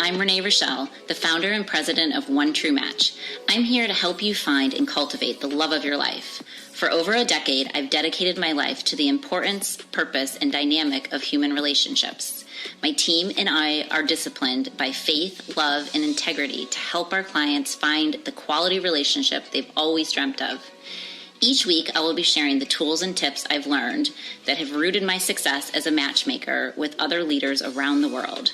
I'm Renee Richel, the founder and president of One True Match. I'm here to help you find and cultivate the love of your life. For over a decade, I've dedicated my life to the importance, purpose, and dynamic of human relationships. My team and I are disciplined by faith, love, and integrity to help our clients find the quality relationship they've always dreamt of. Each week, I will be sharing the tools and tips I've learned that have rooted my success as a matchmaker with other leaders around the world.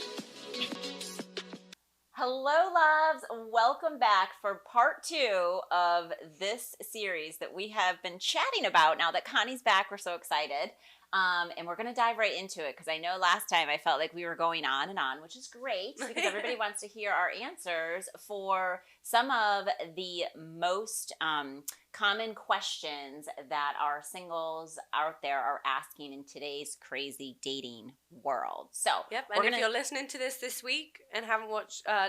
Hello, loves. Welcome back for part 2 of this series that we have been chatting about. Now that Connie's back, we're so excited. And we're going to dive right into it because I know last time I felt like we were going on and on, which is great because everybody wants to hear our answers for some of the most common questions that our singles out there are asking in today's crazy dating world. So, yep. And if you're listening to this week and haven't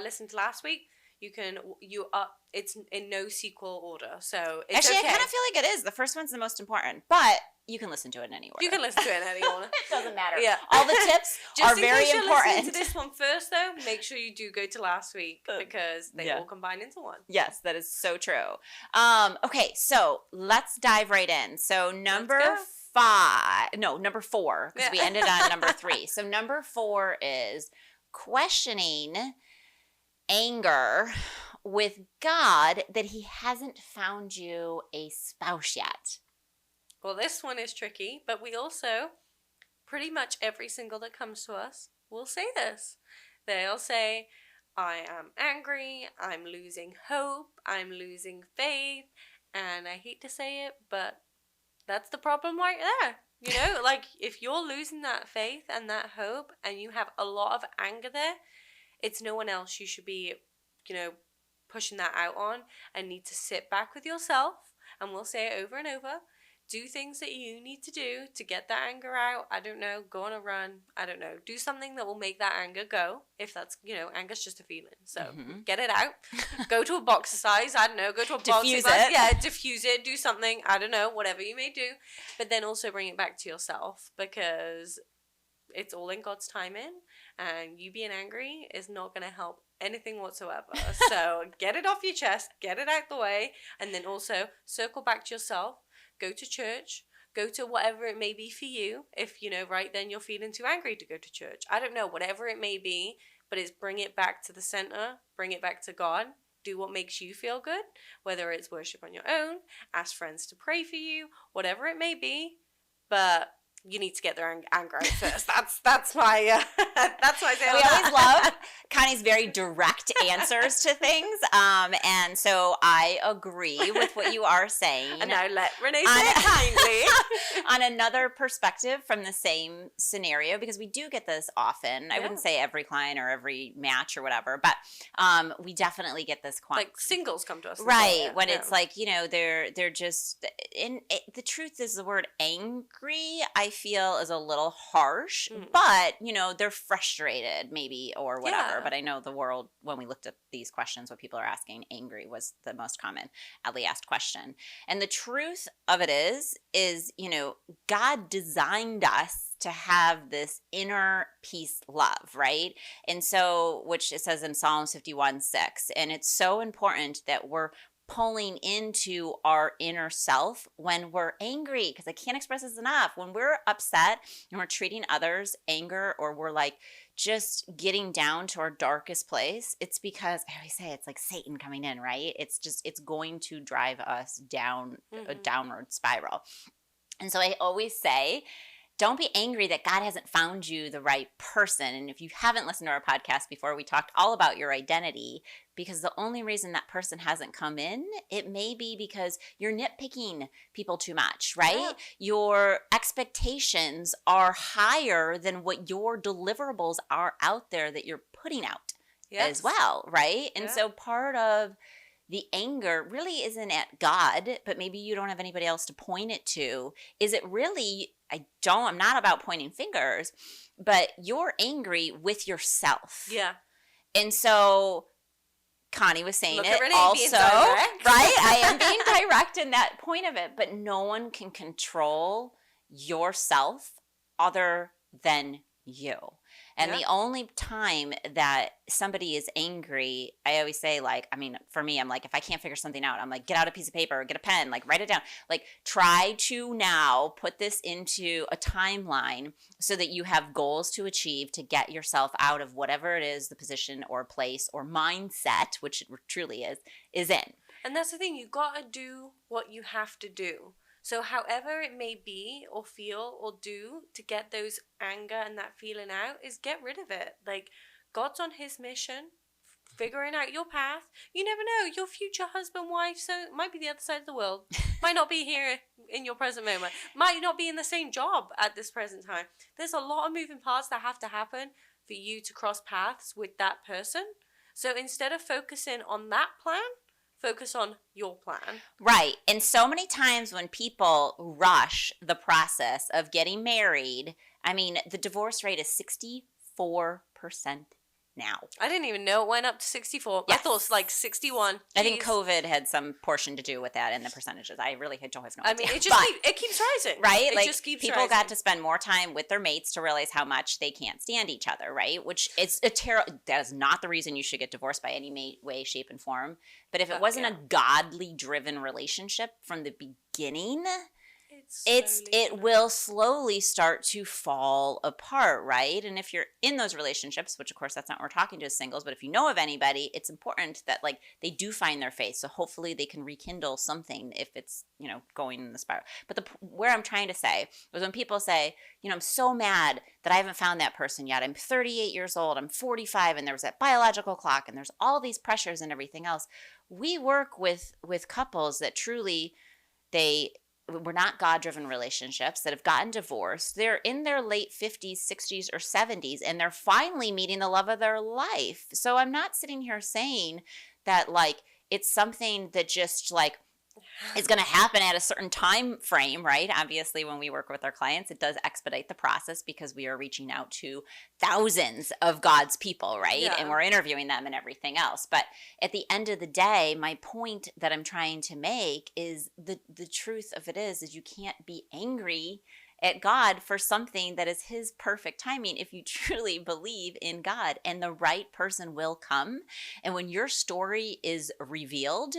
listened to last week, it's in no sequel order. So it's actually, okay. I kind of feel like it is. The first one's the most important, but you can listen to it in any order. You can listen to it in any order. It doesn't matter. Yeah. All the tips are very important. Just in case you're listening to this one first, though, make sure you do go to last week because they all combine into one. Yes, that is so true. Okay, so let's dive right in. So number 4, because we ended on number 3. So number 4 is questioning anger with God that he hasn't found you a spouse yet. Well, this one is tricky, but we also, pretty much every single that comes to us will say this. They'll say, I am angry, I'm losing hope, I'm losing faith, and I hate to say it, but that's the problem right there. You know, like if you're losing that faith and that hope and you have a lot of anger there, it's no one else you should be, pushing that out on, and need to sit back with yourself, and we'll say it over and over. Do things that you need to do to get that anger out. I don't know, go on a run. I don't know. Do something that will make that anger go. If that's, anger's just a feeling. So get it out. Go to a box exercise. I don't know. Go to a box exercise. Yeah, diffuse it. Do something. I don't know. Whatever you may do. But then also bring it back to yourself because it's all in God's timing. And you being angry is not going to help anything whatsoever. So get it off your chest. Get it out the way. And then also circle back to yourself. Go to church, go to whatever it may be for you. If, right then you're feeling too angry to go to church. I don't know, whatever it may be, but it's bring it back to the center, bring it back to God. Do what makes you feel good, whether it's worship on your own, ask friends to pray for you, whatever it may be. But you need to get their anger out first. That's my say. We always love Connie's very direct answers to things, and so I agree with what you are saying. And now let Renee say it kindly. On another perspective from the same scenario, because we do get this often. I wouldn't say every client or every match or whatever, but we definitely get this. Like singles come to us, right? When it's like they're just the truth is the word angry, I feel, is a little harsh, but they're frustrated maybe or whatever. But I know the world, when we looked at these questions, what people are asking, angry was the most commonly asked question. And the truth of it is God designed us to have this inner peace love, right? And so, which it says in Psalms 51:6, and it's so important that we're pulling into our inner self when we're angry, because I can't express this enough. When we're upset and we're treating others anger, or we're like just getting down to our darkest place, it's because I always say it's like Satan coming in, right? It's going to drive us down a downward spiral. And so I always say, don't be angry that God hasn't found you the right person. And if you haven't listened to our podcast before, we talked all about your identity, because the only reason that person hasn't come in, it may be because you're nitpicking people too much, right? Yeah. Your expectations are higher than what your deliverables are out there that you're putting out as well, right? And so part of the anger really isn't at God, but maybe you don't have anybody else to point it to. Is it really, I'm not about pointing fingers, but you're angry with yourself. Yeah. And so Connie was saying it also, right? I am being direct in that point of it, but no one can control yourself other than you. And the only time that somebody is angry, I always say, like, I mean, for me, I'm like, if I can't figure something out, I'm like, get out a piece of paper, get a pen, like, write it down. Like, try to now put this into a timeline so that you have goals to achieve to get yourself out of whatever it is, the position or place or mindset, which it truly is in. And that's the thing, you gotta do what you have to do. So however it may be or feel or do to get those anger and that feeling out is get rid of it. Like, God's on his mission, figuring out your path. You never know, your future husband, wife, so it might be the other side of the world. Might not be here in your present moment. Might not be in the same job at this present time. There's a lot of moving parts that have to happen for you to cross paths with that person. So instead of focusing on that plan, focus on your plan. Right. And so many times when people rush the process of getting married, I mean, the divorce rate is 64% now. I didn't even know it went up to 64. Yes. I thought it was like 61. Jeez. I think COVID had some portion to do with that in the percentages. I really don't have no idea. I mean, it keeps rising. Right? It like, just keeps people rising. got to spend more time with their mates to realize how much they can't stand each other, right? Which is that is not the reason you should get divorced by any way, shape, and form. But if it wasn't a godly driven relationship from the beginning, it will slowly start to fall apart, right? And if you're in those relationships, which of course that's not what we're talking to as singles, but if you know of anybody, it's important that like they do find their faith. So hopefully they can rekindle something if it's, you know, going in the spiral. But where I'm trying to say was when people say, you know, I'm so mad that I haven't found that person yet. I'm 38 years old, I'm 45, and there was that biological clock, and there's all these pressures and everything else. We work with couples that truly we're not God-driven relationships that have gotten divorced. They're in their late 50s, 60s, or 70s, and they're finally meeting the love of their life. So I'm not sitting here saying that, like, it's something that just, like, is going to happen at a certain time frame, right? Obviously, when we work with our clients, it does expedite the process because we are reaching out to thousands of God's people, right? Yeah. And we're interviewing them and everything else. But at the end of the day, my point that I'm trying to make is the truth of it is you can't be angry at God for something that is his perfect timing if you truly believe in God, and the right person will come. And when your story is revealed,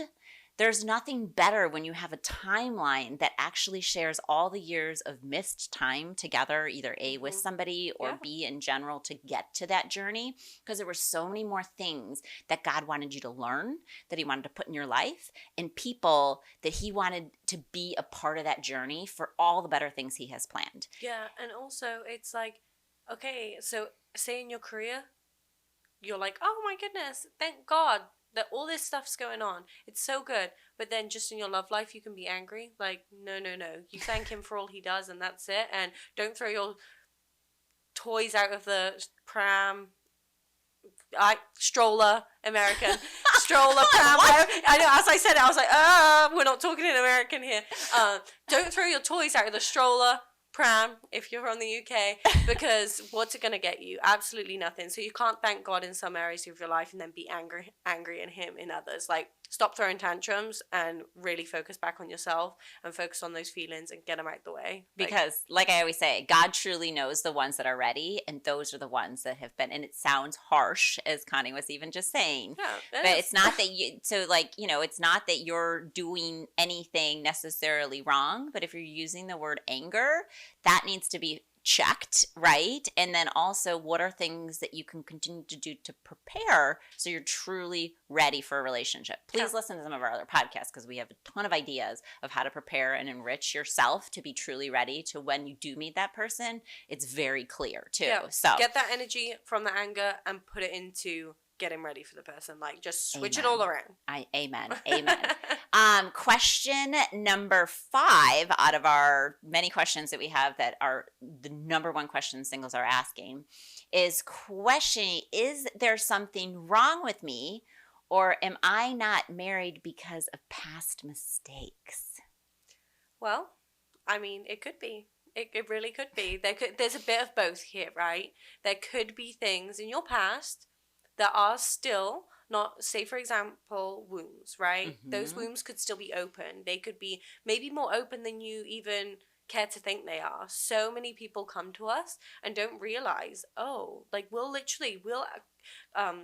there's nothing better when you have a timeline that actually shares all the years of missed time together, either A, with somebody, or B, in general, to get to that journey. Because there were so many more things that God wanted you to learn, that he wanted to put in your life, and people that he wanted to be a part of that journey for all the better things he has planned. Yeah, and also it's like, okay, so say in your career, you're like, oh my goodness, thank God that all this stuff's going on. It's so good. But then just in your love life, you can be angry. Like, no. You thank him for all he does, and that's it. And don't throw your toys out of the pram. Stroller, American. Stroller, pram. I know, as I said it, I was like, we're not talking in American here. Don't throw your toys out of the stroller, pram, if you're from the UK, because what's it going to get you? Absolutely nothing. So you can't thank God in some areas of your life and then be angry in him in others. Like, stop throwing tantrums and really focus back on yourself and focus on those feelings and get them out the way. Because like I always say, God truly knows the ones that are ready, and those are the ones that have been, and it sounds harsh, as Connie was even just saying, but it's not that it's not that you're doing anything necessarily wrong, but if you're using the word anger, that needs to be checked, right? And then also, what are things that you can continue to do to prepare so you're truly ready for a relationship? Please listen to some of our other podcasts, because we have a ton of ideas of how to prepare and enrich yourself to be truly ready to when you do meet that person. It's very clear too. Yeah. So get that energy from the anger and put it into getting ready for the person. Like, just switch it all around. Amen. Question number 5 out of our many questions that we have that are the number one question singles are asking is questioning, is there something wrong with me, or am I not married because of past mistakes? Well, I mean, it could be. It really could be. There's a bit of both here, right? There could be things in your past that are still not, say for example, wounds, right? Mm-hmm. Those wounds could still be open. They could be maybe more open than you even care to think they are. So many people come to us and don't realize, like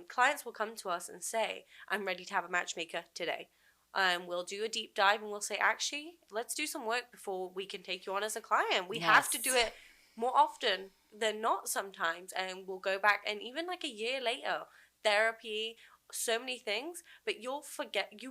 clients will come to us and say, I'm ready to have a matchmaker today. We'll do a deep dive and we'll say, actually, let's do some work before we can take you on as a client. We have to do it more often than not sometimes. And we'll go back, and even like a year later, therapy, so many things, but you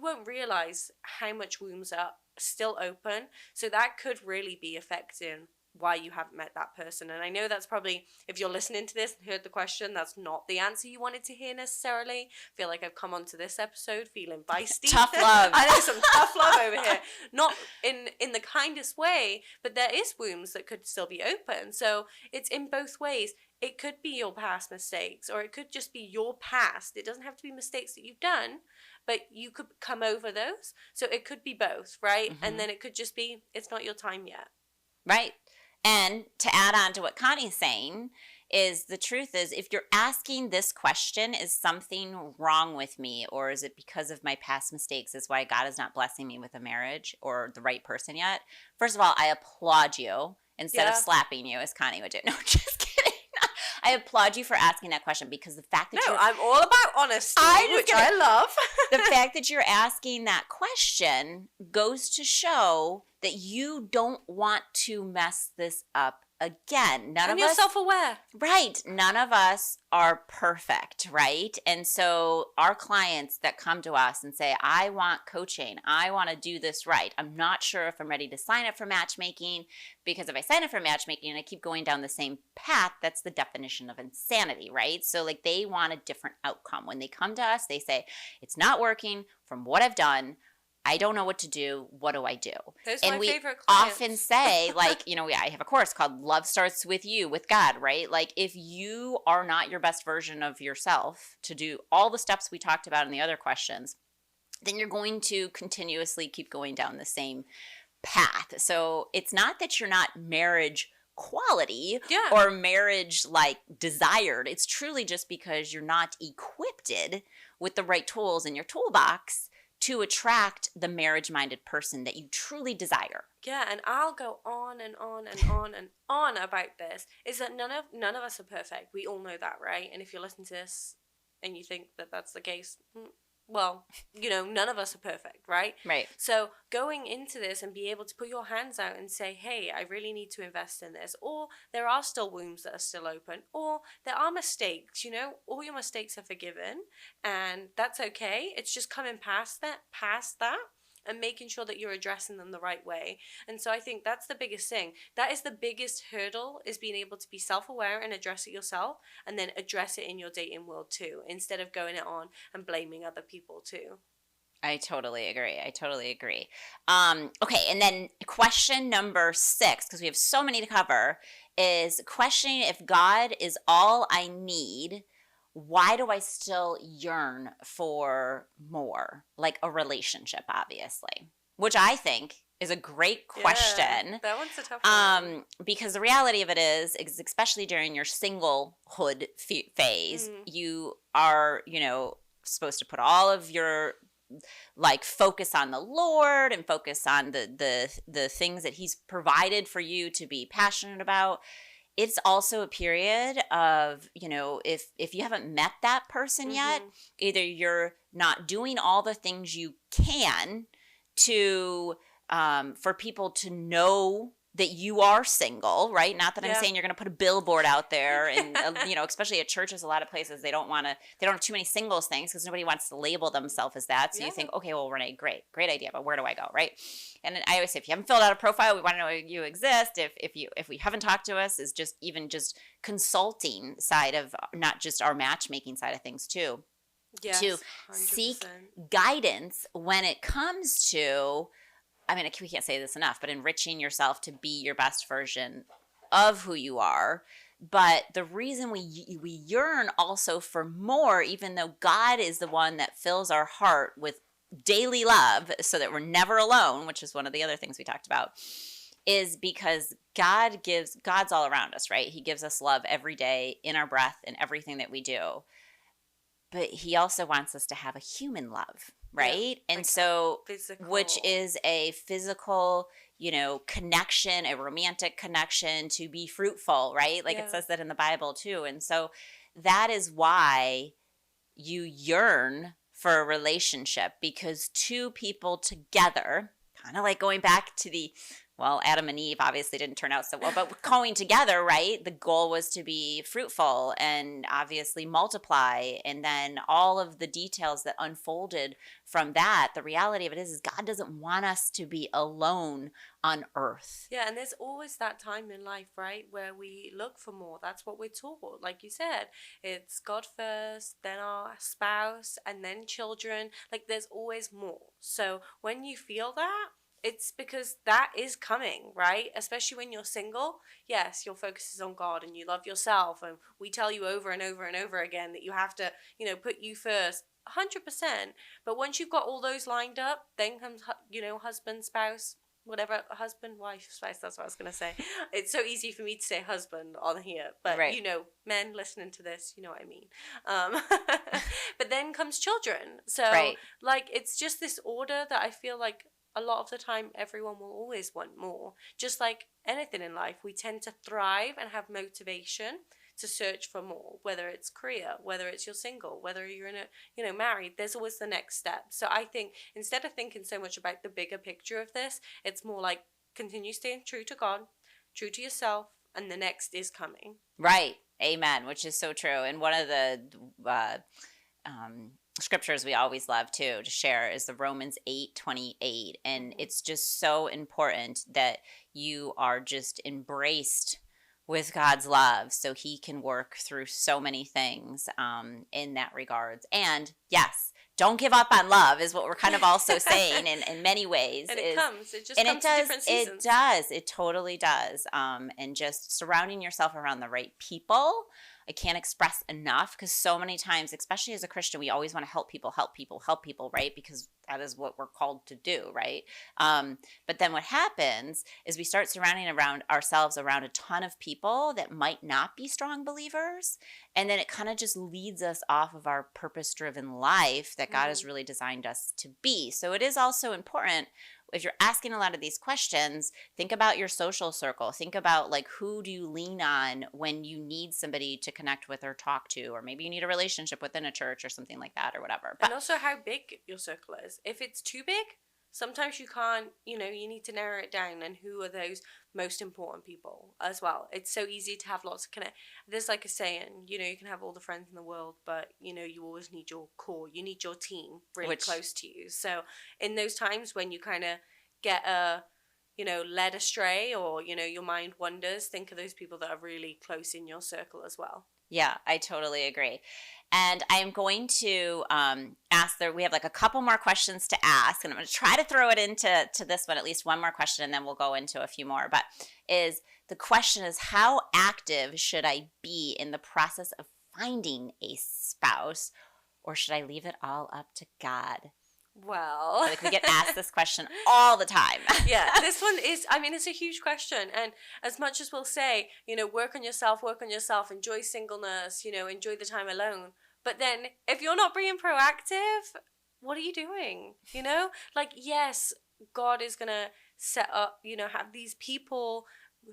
won't realize how much wounds are still open. So that could really be affecting why you haven't met that person. And I know that's probably, if you're listening to this and heard the question, that's not the answer you wanted to hear necessarily. I feel like I've come onto this episode feeling feisty. Tough love. I know, some tough love over here. Not in the kindest way, but there is wounds that could still be open. So it's in both ways. It could be your past mistakes, or it could just be your past. It doesn't have to be mistakes that you've done, but you could come over those. So it could be both, right? Mm-hmm. And then it could just be, it's not your time yet. Right. And to add on to what Connie's saying, is the truth is, if you're asking this question, is something wrong with me, or is it because of my past mistakes is why God is not blessing me with a marriage or the right person yet? First of all, I applaud you instead of slapping you, as Connie would do. No, just kidding. I applaud you for asking that question, because the fact that I'm all about honesty, which I love. The fact that you're asking that question goes to show that you don't want to mess this up again. And you're self-aware. Right. None of us are perfect, right? And so our clients that come to us and say, I want coaching, I want to do this right, I'm not sure if I'm ready to sign up for matchmaking, because if I sign up for matchmaking and I keep going down the same path, that's the definition of insanity, right? So like, they want a different outcome. When they come to us, they say, it's not working from what I've done. I don't know what to do. What do I do? Those and my we favorite clients. Often say, like, I have a course called Love Starts With You, with God, right? Like, if you are not your best version of yourself to do all the steps we talked about in the other questions, then you're going to continuously keep going down the same path. So it's not that you're not marriage quality or marriage like desired. It's truly just because you're not equipped with the right tools in your toolbox to attract the marriage-minded person that you truly desire. Yeah, and I'll go on and on and on and on about this, is that none of us are perfect. We all know that, right? And if you're listening to this and you think that that's the case, well, none of us are perfect, right? Right. So going into this and be able to put your hands out and say, hey, I really need to invest in this, or there are still wounds that are still open, or there are mistakes, all your mistakes are forgiven, and that's okay. It's just coming past that, and making sure that you're addressing them the right way. And so I think that's the biggest thing. That is the biggest hurdle, is being able to be self-aware and address it yourself, and then address it in your dating world too, instead of going it on and blaming other people too. I totally agree. Okay, and then question number 6, because we have so many to cover, is questioning if God is all I need. Why do I still yearn for more? Like a relationship, obviously, which I think is a great question. Yeah, that one's a tough one. Because the reality of it is especially during your singlehood phase, you are, supposed to put all of your focus on the Lord and focus on the things that He's provided for you to be passionate about. It's also a period of, if you haven't met that person yet, either you're not doing all the things you can to for people to know that you are single, right? Not that I'm saying you're going to put a billboard out there, and especially at churches, a lot of places they don't have too many singles things, because nobody wants to label themselves as that. So you think, okay, well, Renee, great idea, but where do I go, right? And I always say, if you haven't filled out a profile, we want to know you exist. If we haven't talked to us, is just consulting side of, not just our matchmaking side of things too. Yes, to 100%. seek guidance when it comes to, we can't say this enough, but enriching yourself to be your best version of who you are. But the reason we yearn also for more, even though God is the one that fills our heart with daily love so that we're never alone, which is one of the other things we talked about, is because God's all around us, right? He gives us love every day, in our breath, and everything that we do. But He also wants us to have a human love, right? And so, physical. Which is a physical, connection, a romantic connection, to be fruitful, right? Like it says that in the Bible too. And so that is why you yearn for a relationship, because two people together, kind of like going back to Adam and Eve obviously didn't turn out so well, but going together, right? The goal was to be fruitful and obviously multiply. And then all of the details that unfolded from that, the reality of it is God doesn't want us to be alone on earth. Yeah, and there's always that time in life, right, where we look for more. That's what we're taught. Like you said, it's God first, then our spouse, and then children. Like there's always more. So when you feel that, it's because that is coming, right? Especially when you're single. Yes, your focus is on God and you love yourself. And we tell you over and over and over again that you have to, put you first. 100%. But once you've got all those lined up, then comes, husband, spouse, whatever, husband, wife, spouse, that's what I was going to say. It's so easy for me to say husband on here. But, right. Men listening to this, you know what I mean. But then comes children. So, right. It's just this order that I feel like a lot of the time everyone will always want more. Just like anything in life, we tend to thrive and have motivation to search for more, whether it's career, whether it's you're single, whether you're in a, married, there's always the next step. So I think instead of thinking so much about the bigger picture of this, it's more like continue staying true to God, true to yourself, and the next is coming. Right. Amen. Which is so true. And one of the scriptures we always love to share is the Romans 8:28. And it's just so important that you are just embraced with God's love so he can work through so many things in that regards. And yes, don't give up on love is what we're kind of also saying in many ways. And it comes to different seasons. It does. It totally does. And just surrounding yourself around the right people, I can't express enough, because so many times, especially as a Christian, we always want to help people, right? Because that is what we're called to do, right? But then what happens is we start surrounding ourselves around a ton of people that might not be strong believers. And then it kind of just leads us off of our purpose-driven life that God has really designed us to be. So it is also important, if you're asking a lot of these questions, think about your social circle. Think about like, who do you lean on when you need somebody to connect with or talk to, or maybe you need a relationship within a church or something like that or whatever. And also how big your circle is. If it's too big, sometimes you can't, you need to narrow it down, and who are those most important people as well. It's so easy to have lots of connect. There's like a saying, you can have all the friends in the world, but you always need your core. You need your team really close to you. So in those times when you kind of get led astray, or your mind wanders, think of those people that are really close in your circle as well. Yeah, I totally agree. And I am going to we have like a couple more questions to ask, and I'm going to try to throw it into this one, at least one more question, and then we'll go into a few more. But the question is, how active should I be in the process of finding a spouse, or should I leave it all up to God? Well, like we get asked this question all the time. Yeah, this one is, it's a huge question. And as much as we'll say, work on yourself, enjoy singleness, enjoy the time alone. But then if you're not being proactive, what are you doing? Like, yes, God is going to set up, have these people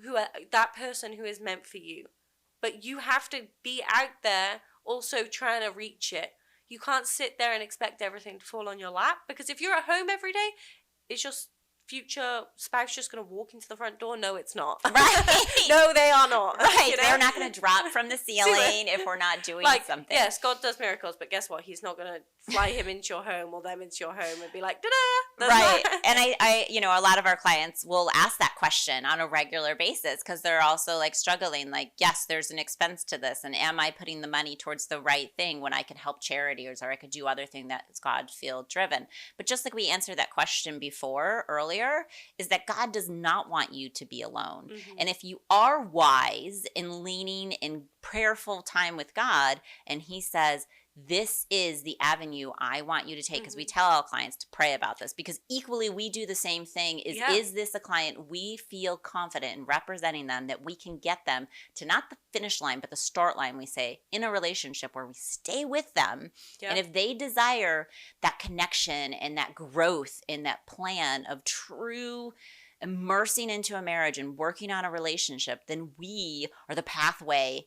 who are that person who is meant for you. But you have to be out there also trying to reach it. You can't sit there and expect everything to fall on your lap, because if you're at home every day, it's just future spouse just going to walk into the front door? No, it's not. Right. No, they are not. Right. They're not going to drop from the ceiling if we're not doing something. Yes, God does miracles, but guess what? He's not going to fly him into your home or them into your home and be like, da-da! Right. And I, a lot of our clients will ask that question on a regular basis, because they're also like struggling. Like, yes, there's an expense to this. And am I putting the money towards the right thing when I can help charities, or I could do other thing that is God-field driven? But just like we answered that question earlier, is that God does not want you to be alone. Mm-hmm. And if you are wise in leaning in prayerful time with God, and he says, this is the avenue I want you to take, because we tell all clients to pray about this, because equally we do the same thing. Is this a client we feel confident in representing them, that we can get them to not the finish line, but the start line, we say, in a relationship where we stay with them. And if they desire that connection and that growth in that plan of true immersing into a marriage and working on a relationship, then we are the pathway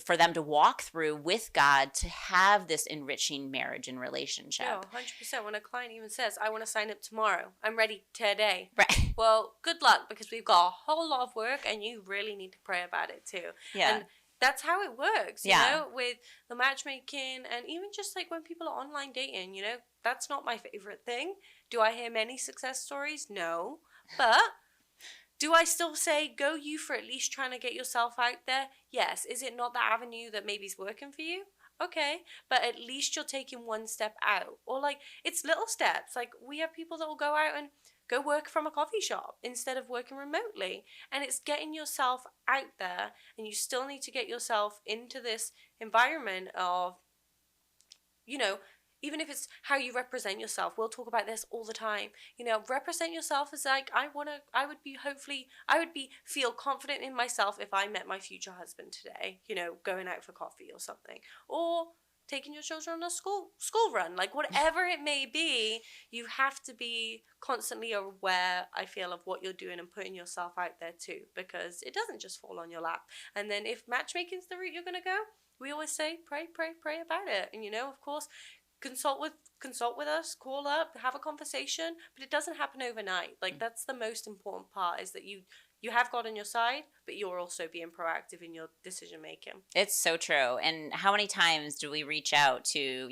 for them to walk through with God to have this enriching marriage and relationship. No, 100%. When a client even says, I want to sign up tomorrow, I'm ready today. Right. Well, good luck, because we've got a whole lot of work and you really need to pray about it too. Yeah. And that's how it works, you Yeah. know, with the matchmaking and even just like when people are online dating, you know, that's not my favorite thing. Do I hear many success stories? No. But do I still say go you for at least trying to get yourself out there? Yes. Is it not the avenue that maybe is working for you? Okay. But at least you're taking one step out. Or like it's little steps. Like we have people that will go out and go work from a coffee shop instead of working remotely. And it's getting yourself out there, and you still need to get yourself into this environment of, you know, even if it's how you represent yourself. We'll talk about this all the time. You know, represent yourself as like, I would feel confident in myself if I met my future husband today, you know, going out for coffee or something. Or taking your children on a school run, like whatever it may be, you have to be constantly aware, I feel, of what you're doing and putting yourself out there too, because it doesn't just fall on your lap. And then if matchmaking's the route you're going to go, we always say, pray about it. And, you know, of course, consult with us, call up, have a conversation, but it doesn't happen overnight. Like that's the most important part, is that you have God on your side, but you're also being proactive in your decision making. It's so true. And how many times do we reach out to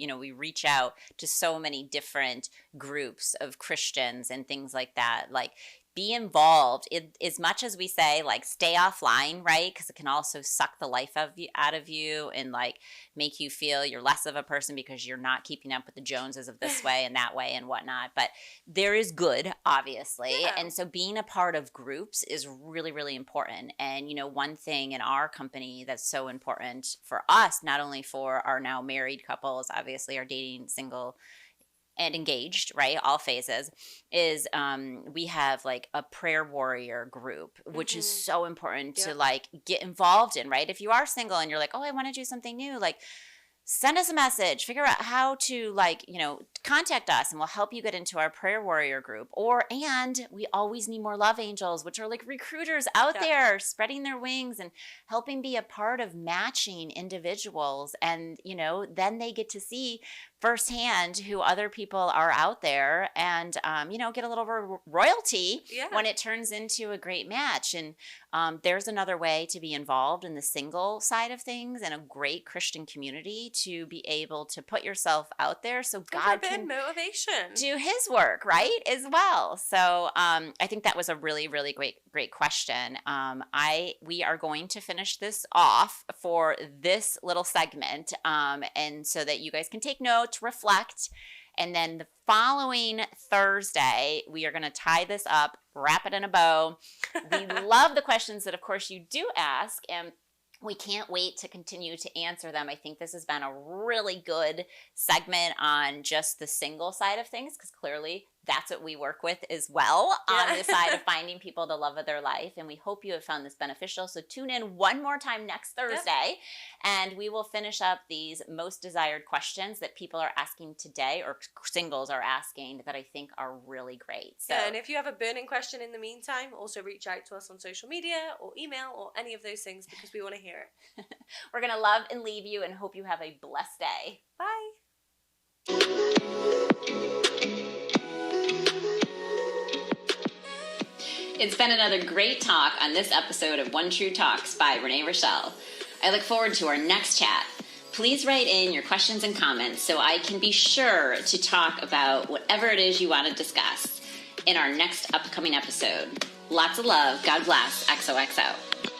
so many different groups of Christians and things like that? Like, be involved. As much as we say, like, stay offline, right? Because it can also suck the life out of you and, like, make you feel you're less of a person because you're not keeping up with the Joneses of this way and that way and whatnot. But there is good, obviously. Yeah. And so being a part of groups is really, really important. And, you know, one thing in our company that's so important for us, not only for our now married couples, obviously our dating, single, and engaged, right? All phases, is we have like a prayer warrior group, which is so important to like get involved in, right? If you are single and you're like, oh, I want to do something new, like send us a message, figure out how to, like, you know, contact us and we'll help you get into our prayer warrior group. And we always need more love angels, which are like recruiters out there spreading their wings and helping be a part of matching individuals. And, you know, then they get to see firsthand who other people are out there and, you know, get a little royalty when it turns into a great match. And there's another way to be involved in the single side of things and a great Christian community to be able to put yourself out there so God can motivation do his work, right, as well. So I think that was a really, really great question. We are going to finish this off for this little segment, and so that you guys can take notes, reflect, and then the following Thursday, we are going to tie this up, wrap it in a bow. We love the questions that, of course, you do ask, and we can't wait to continue to answer them. I think this has been a really good segment on just the single side of things, because clearly that's what we work with as well on the side of finding people the love of their life. And we hope you have found this beneficial. So tune in one more time next Thursday, and we will finish up these most desired questions that people are asking today, or singles are asking, that I think are really great. So, and if you have a burning question in the meantime, also reach out to us on social media or email or any of those things, because we want to hear it. We're going to love and leave you and hope you have a blessed day. Bye. It's been another great talk on this episode of One True Talks by Renee Richel. I look forward to our next chat. Please write in your questions and comments so I can be sure to talk about whatever it is you want to discuss in our next upcoming episode. Lots of love. God bless. XOXO.